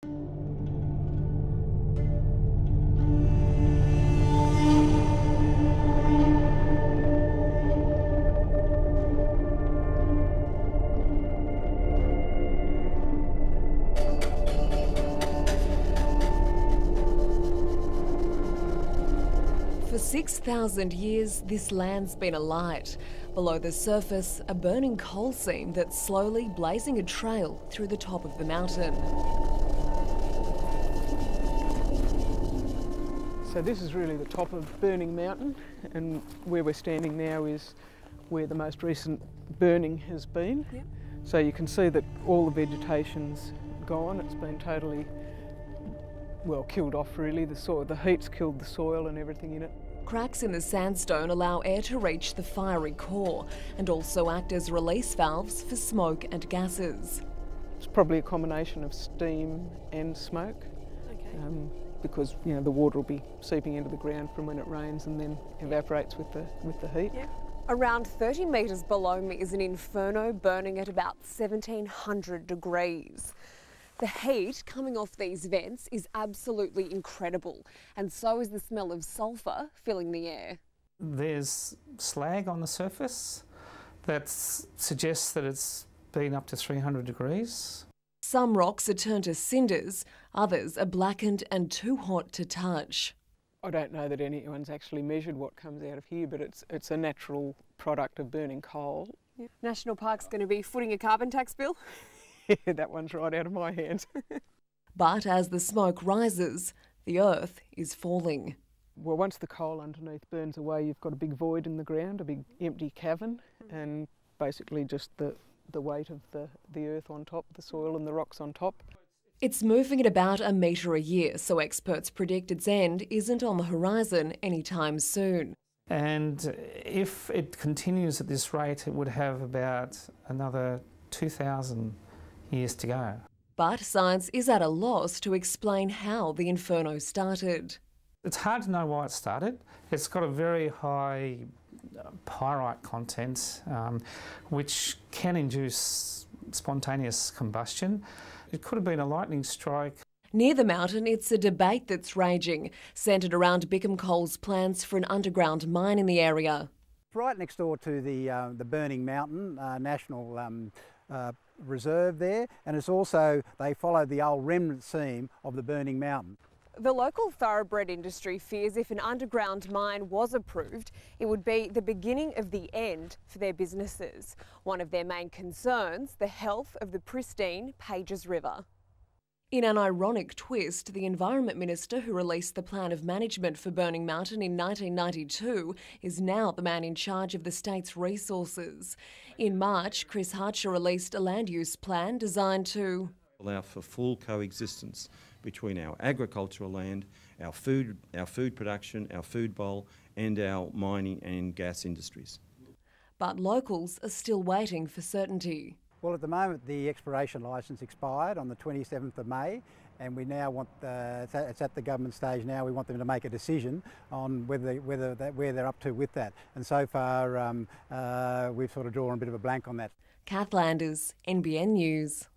For 6,000 years, this land's been alight. Below the surface, a burning coal seam that's slowly blazing a trail through the top of the mountain. So this is really the top of Burning Mountain, and where we're standing now is where the most recent burning has been. Yep. So you can see that all the vegetation's gone. It's been totally, well, killed off really. The heat's killed the soil and everything in it. Cracks in the sandstone allow air to reach the fiery core and also act as release valves for smoke and gases. It's probably a combination of steam and smoke. Okay. Because the water will be seeping into the ground from when it rains and then evaporates with the heat. Yep. Around 30 metres below me is an inferno burning at about 1700 degrees. The heat coming off these vents is absolutely incredible, and so is the smell of sulphur filling the air. There's slag on the surface that suggests that it's been up to 300 degrees. Some rocks are turned to cinders, others are blackened and too hot to touch. I don't know that anyone's actually measured what comes out of here, but it's a natural product of burning coal. Yep. National Park's going to be footing a carbon tax bill? Yeah, that one's right out of my hands. But as the smoke rises, the earth is falling. Well, once the coal underneath burns away, you've got a big void in the ground, a big empty cavern, and basically just the weight of the earth on top, the soil and the rocks on top. It's moving at about a metre a year, so experts predict its end isn't on the horizon anytime soon. And if it continues at this rate, it would have about another 2,000 years to go. But science is at a loss to explain how the inferno started. It's hard to know why it started. It's got a very high pyrite content, which can induce spontaneous combustion. It could have been a lightning strike. Near the mountain, it's a debate that's raging, centred around Bickham Coal's plans for an underground mine in the area. Right next door to the Burning Mountain National Reserve there, and it's also, they follow the old remnant seam of the Burning Mountain. The local thoroughbred industry fears if an underground mine was approved, it would be the beginning of the end for their businesses. One of their main concerns, the health of the pristine Pages River. In an ironic twist, the Environment Minister who released the plan of management for Burning Mountain in 1992 is now the man in charge of the state's resources. In March, Chris Hartcher released a land use plan designed to allow for full coexistence between our agricultural land, our food production, our food bowl, and our mining and gas industries. But locals are still waiting for certainty. Well, at the moment the exploration licence expired on the 27th of May, and we now want, it's at the government stage now, we want them to make a decision on where they're up to with that. And so far we've sort of drawn a bit of a blank on that. Kath Landers, NBN News.